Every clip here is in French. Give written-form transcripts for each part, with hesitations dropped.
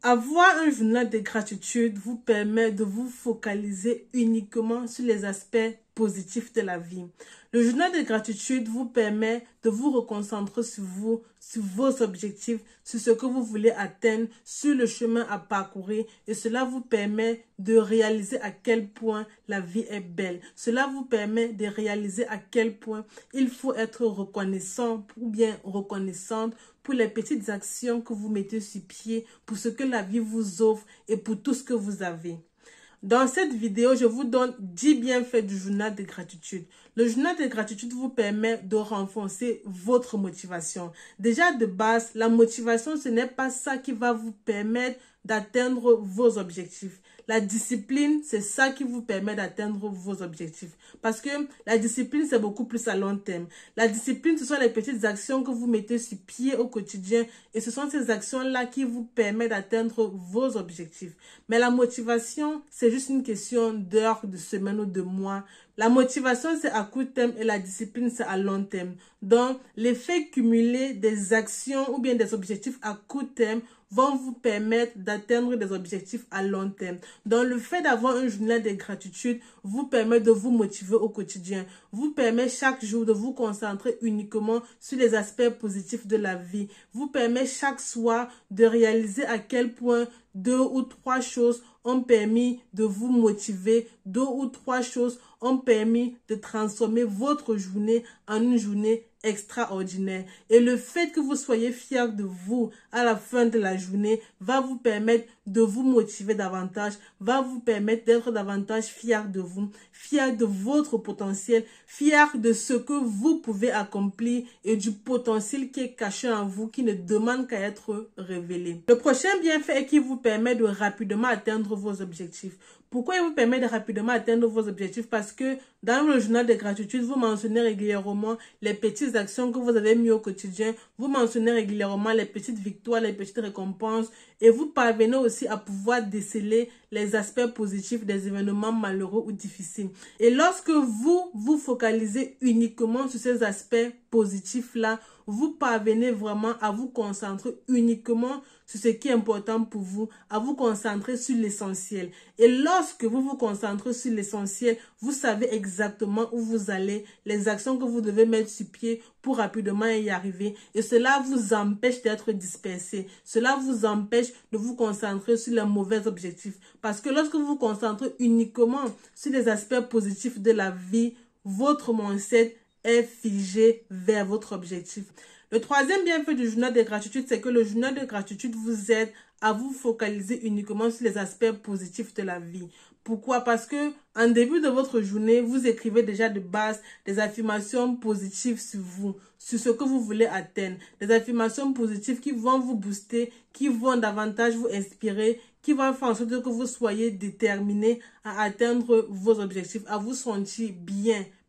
Avoir un journal de gratitude vous permet de vous focaliser uniquement sur les aspects positifs de la vie. Le journal de gratitude vous permet de vous reconcentrer sur vous, sur vos objectifs, sur ce que vous voulez atteindre, sur le chemin à parcourir et cela vous permet de réaliser à quel point la vie est belle. Cela vous permet de réaliser à quel point il faut être reconnaissant ou bien reconnaissante pour les petites actions que vous mettez sur pied, pour ce que la vie vous offre et pour tout ce que vous avez. Dans cette vidéo, je vous donne 10 bienfaits du journal de gratitude. Le journal de gratitude vous permet de renforcer votre motivation. Déjà de base, la motivation, ce n'est pas ça qui va vous permettre d'atteindre vos objectifs. La discipline, c'est ça qui vous permet d'atteindre vos objectifs. Parce que la discipline, c'est beaucoup plus à long terme. La discipline, ce sont les petites actions que vous mettez sur pied au quotidien. Et ce sont ces actions-là qui vous permettent d'atteindre vos objectifs. Mais la motivation, c'est juste une question d'heures, de semaines ou de mois. La motivation, c'est à court terme et la discipline, c'est à long terme. Donc, l'effet cumulé des actions ou bien des objectifs à court terme vont vous permettre d'atteindre des objectifs à long terme. Donc, le fait d'avoir un journal de gratitude vous permet de vous motiver au quotidien, vous permet chaque jour de vous concentrer uniquement sur les aspects positifs de la vie, vous permet chaque soir de réaliser à quel point 2 ou 3 choses ont permis de vous motiver, 2 ou 3 choses ont permis de transformer votre journée en une journée extraordinaire. Et le fait que vous soyez fier de vous à la fin de la journée va vous permettre de vous motiver davantage, va vous permettre d'être davantage fier de vous, fier de votre potentiel, fier de ce que vous pouvez accomplir et du potentiel qui est caché en vous, qui ne demande qu'à être révélé. Le prochain bienfait est qui vous permet de rapidement atteindre vos objectifs. Pourquoi il vous permet de rapidement atteindre vos objectifs? Parce que dans le journal de gratitude, vous mentionnez régulièrement les petites actions que vous avez mises au quotidien. Vous mentionnez régulièrement les petites victoires, les petites récompenses. Et vous parvenez aussi à pouvoir déceler les aspects positifs des événements malheureux ou difficiles. Et lorsque vous vous focalisez uniquement sur ces aspects positifs-là, vous parvenez vraiment à vous concentrer uniquement sur ce qui est important pour vous, à vous concentrer sur l'essentiel. Et lorsque vous vous concentrez sur l'essentiel, vous savez exactement où vous allez, les actions que vous devez mettre sur pied pour rapidement y arriver. Et cela vous empêche d'être dispersé. Cela vous empêche de vous concentrer sur les mauvais objectifs. Parce que lorsque vous vous concentrez uniquement sur les aspects positifs de la vie, votre mindset est figé vers votre objectif. Le troisième bienfait du journal de gratitude, c'est que le journal de gratitude vous aide à vous focaliser uniquement sur les aspects positifs de la vie. Pourquoi? Parce que en début de votre journée, vous écrivez déjà de base des affirmations positives sur vous, sur ce que vous voulez atteindre. Des affirmations positives qui vont vous booster, qui vont davantage vous inspirer, qui vont faire en sorte que vous soyez déterminé à atteindre vos objectifs, à vous sentir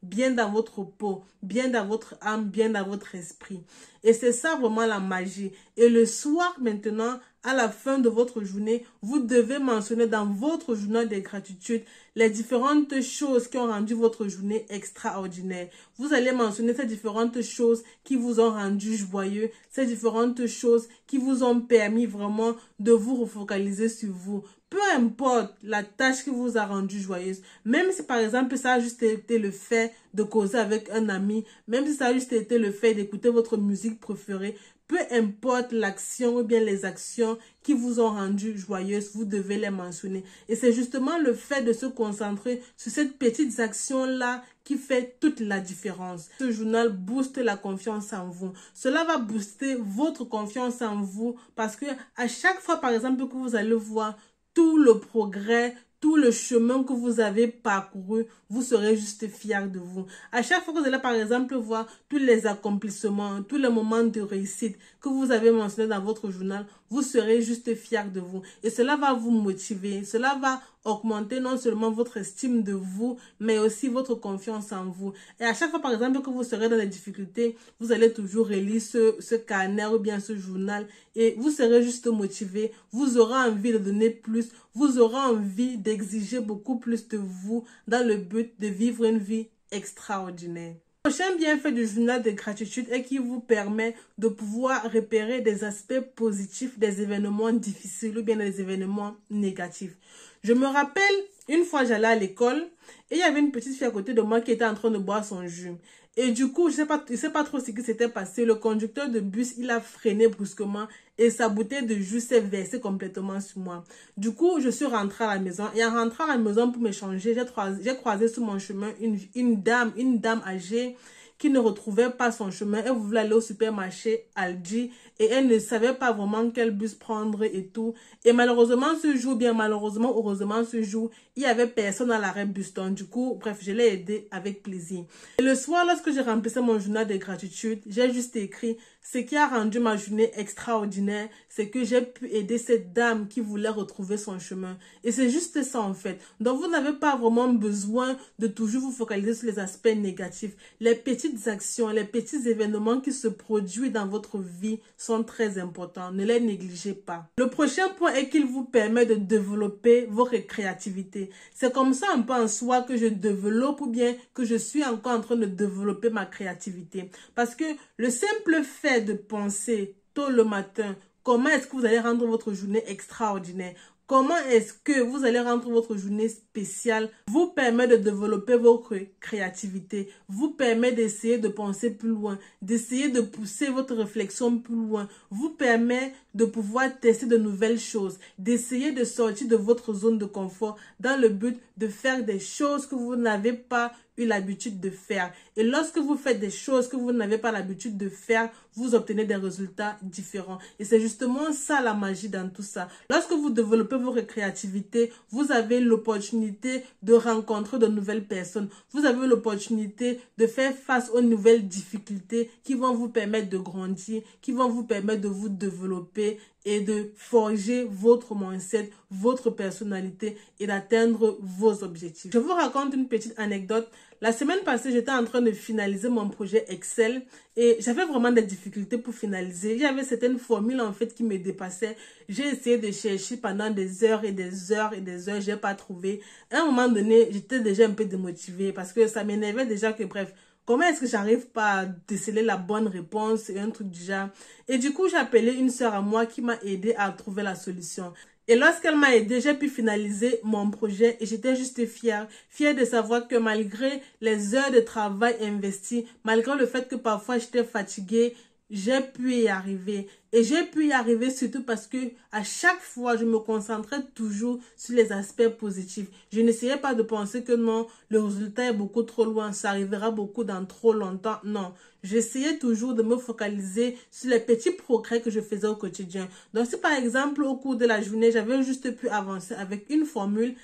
bien dans votre peau, bien dans votre âme, bien dans votre esprit. Et c'est ça vraiment la magie. Et le soir maintenant, à la fin de votre journée, vous devez mentionner dans votre journal de gratitude les différentes choses qui ont rendu votre journée extraordinaire. Vous allez mentionner ces différentes choses qui vous ont rendu joyeux, ces différentes choses qui vous ont permis vraiment de vous refocaliser sur vous. Peu importe la tâche qui vous a rendu joyeuse, même si par exemple ça a juste été le fait de causer avec un ami, même si ça a juste été le fait d'écouter votre musique préférée, peu importe l'action ou bien les actions qui vous ont rendu joyeuse, vous devez les mentionner. Et c'est justement le fait de se concentrer sur cette petite action-là qui fait toute la différence. Ce journal booste la confiance en vous. Cela va booster votre confiance en vous parce que à chaque fois, par exemple, que vous allez voir tout le progrès, tout le chemin que vous avez parcouru, vous serez juste fier de vous. À chaque fois que vous allez par exemple voir tous les accomplissements, tous les moments de réussite que vous avez mentionnés dans votre journal, vous serez juste fier de vous. Et cela va vous motiver, cela va augmenter non seulement votre estime de vous, mais aussi votre confiance en vous. Et à chaque fois par exemple que vous serez dans des difficultés, vous allez toujours relire ce carnet ou bien ce journal et vous serez juste motivé, vous aurez envie de donner plus, vous aurez envie d'exiger beaucoup plus de vous dans le but de vivre une vie extraordinaire. Le prochain bienfait du journal de gratitude est qu'il vous permet de pouvoir repérer des aspects positifs des événements difficiles ou bien des événements négatifs. Je me rappelle, une fois j'allais à l'école et il y avait une petite fille à côté de moi qui était en train de boire son jus. Et du coup, je sais pas trop ce qui s'était passé. Le conducteur de bus, il a freiné brusquement et sa bouteille de jus s'est versée complètement sur moi. Du coup, je suis rentrée à la maison et en rentrant à la maison pour m'échanger, j'ai croisé sur mon chemin une dame âgée qui ne retrouvait pas son chemin. Elle voulait aller au supermarché Aldi et elle ne savait pas vraiment quel bus prendre et tout. Et malheureusement ce jour, bien malheureusement, heureusement ce jour, il y avait personne à l'arrêt bus. Donc du coup, bref, je l'ai aidé avec plaisir. Et le soir, lorsque j'ai remplissé mon journal de gratitude, j'ai juste écrit: ce qui a rendu ma journée extraordinaire, c'est que j'ai pu aider cette dame qui voulait retrouver son chemin. Et c'est juste ça en fait. Donc vous n'avez pas vraiment besoin de toujours vous focaliser sur les aspects négatifs. Les petites actions, les petits événements qui se produisent dans votre vie sont très importants. Ne les négligez pas. Le prochain point est qu'il vous permet de développer votre créativité. C'est comme ça un peu en soi que je développe ou bien que je suis encore en train de développer ma créativité. Parce que le simple fait de penser tôt le matin, comment est-ce que vous allez rendre votre journée extraordinaire? Comment est-ce que vous allez rendre votre journée spéciale vous permet de développer votre créativité, vous permet d'essayer de penser plus loin, d'essayer de pousser votre réflexion plus loin, vous permet de pouvoir tester de nouvelles choses, d'essayer de sortir de votre zone de confort dans le but de faire des choses que vous n'avez pas eu l'habitude de faire. Et lorsque vous faites des choses que vous n'avez pas l'habitude de faire, vous obtenez des résultats différents. Et c'est justement ça la magie dans tout ça. Lorsque vous développez votre créativité, vous avez l'opportunité de rencontrer de nouvelles personnes. Vous avez l'opportunité de faire face aux nouvelles difficultés qui vont vous permettre de grandir, qui vont vous permettre de vous développer et de forger votre mindset, votre personnalité et d'atteindre vos objectifs. Je vous raconte une petite anecdote. La semaine passée, j'étais en train de finaliser mon projet Excel et j'avais vraiment des difficultés pour finaliser. Il y avait certaines formules en fait qui me dépassaient. J'ai essayé de chercher pendant des heures et des heures et des heures. Je n'ai pas trouvé. À un moment donné, j'étais déjà un peu démotivée parce que ça m'énervait déjà que bref, comment est-ce que j'arrive pas à déceler la bonne réponse et un truc du genre. Et du coup, j'ai appelé une sœur à moi qui m'a aidé à trouver la solution. Et lorsqu'elle m'a aidé, j'ai pu finaliser mon projet et j'étais juste fière. Fière de savoir que malgré les heures de travail investies, malgré le fait que parfois j'étais fatiguée, j'ai pu y arriver. Et j'ai pu y arriver surtout parce que à chaque fois, je me concentrais toujours sur les aspects positifs. Je n'essayais pas de penser que non, le résultat est beaucoup trop loin, ça arrivera beaucoup dans trop longtemps. Non, j'essayais toujours de me focaliser sur les petits progrès que je faisais au quotidien. Donc si par exemple, au cours de la journée, j'avais juste pu avancer avec une formule,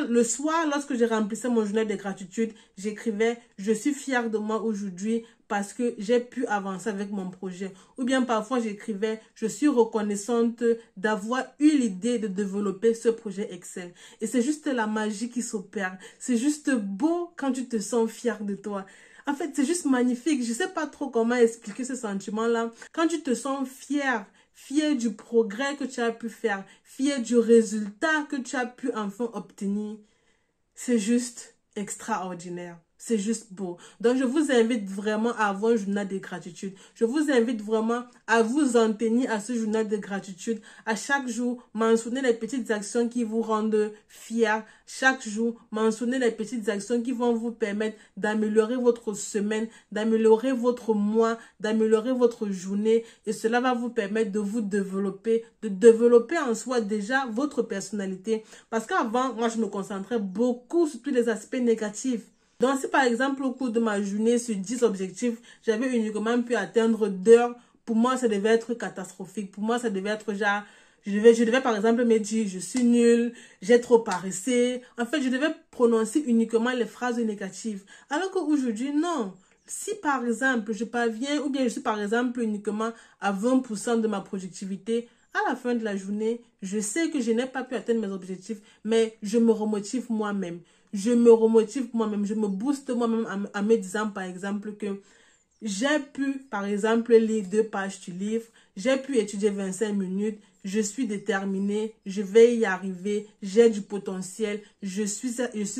le soir, lorsque je remplissais mon journal de gratitude, j'écrivais: je suis fière de moi aujourd'hui parce que j'ai pu avancer avec mon projet. Ou bien parfois j'écrivais: je suis reconnaissante d'avoir eu l'idée de développer ce projet Excel. Et c'est juste la magie qui s'opère. C'est juste beau quand tu te sens fière de toi. En fait, c'est juste magnifique. Je ne sais pas trop comment expliquer ce sentiment-là. Quand tu te sens fière du progrès que tu as pu faire, fier du résultat que tu as pu enfin obtenir, c'est juste extraordinaire. C'est juste beau. Donc, je vous invite vraiment à avoir un journal de gratitude. Je vous invite vraiment à vous en tenir à ce journal de gratitude. À chaque jour, mentionnez les petites actions qui vous rendent fiers. Chaque jour, mentionnez les petites actions qui vont vous permettre d'améliorer votre semaine, d'améliorer votre mois, d'améliorer votre journée. Et cela va vous permettre de vous développer, de développer en soi déjà votre personnalité. Parce qu'avant, moi, je me concentrais beaucoup sur tous les aspects négatifs. Donc, si par exemple, au cours de ma journée, sur 10 objectifs, j'avais uniquement pu atteindre 2 heures, pour moi, ça devait être catastrophique. Pour moi, ça devait être genre, je devais par exemple me dire: je suis nulle, j'ai trop paressé. En fait, je devais prononcer uniquement les phrases négatives. Alors qu'aujourd'hui, non. Si par exemple, je parviens, ou bien je suis par exemple uniquement à 20% de ma productivité, à la fin de la journée, je sais que je n'ai pas pu atteindre mes objectifs, mais je me remotive moi-même. Je me remotive moi-même, je me booste moi-même en me disant par exemple que j'ai pu par exemple lire 2 pages du livre, j'ai pu étudier 25 minutes, je suis déterminée, je vais y arriver, j'ai du potentiel, je suis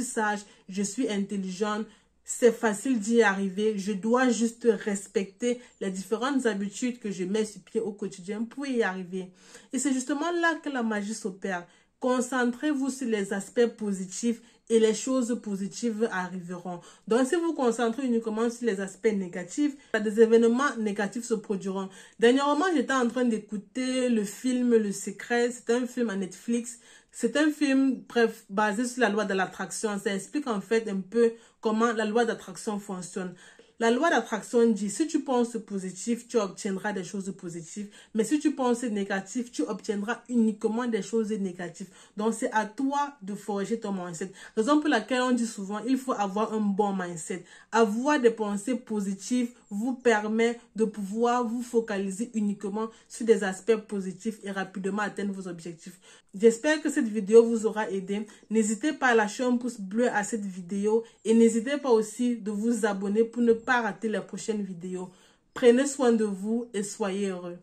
sage, je suis intelligente. c'est facile d'y arriver. Je dois juste respecter les différentes habitudes que je mets sur pied au quotidien pour y arriver. Et c'est justement là que la magie s'opère. Concentrez-vous sur les aspects positifs et les choses positives arriveront. Donc, si vous vous concentrez uniquement sur les aspects négatifs, des événements négatifs se produiront. Dernièrement, j'étais en train d'écouter le film Le Secret. C'est un film à Netflix. C'est un film, bref, basé sur la loi de l'attraction. Ça explique en fait un peu comment la loi d'attraction fonctionne. La loi d'attraction dit, si tu penses positif, tu obtiendras des choses positives. Mais si tu penses négatif, tu obtiendras uniquement des choses négatives. Donc, c'est à toi de forger ton mindset. Raison pour laquelle on dit souvent, il faut avoir un bon mindset. Avoir des pensées positives vous permet de pouvoir vous focaliser uniquement sur des aspects positifs et rapidement atteindre vos objectifs. J'espère que cette vidéo vous aura aidé. N'hésitez pas à lâcher un pouce bleu à cette vidéo et n'hésitez pas aussi de vous abonner pour ne pas rater les prochaines vidéos. Prenez soin de vous et soyez heureux.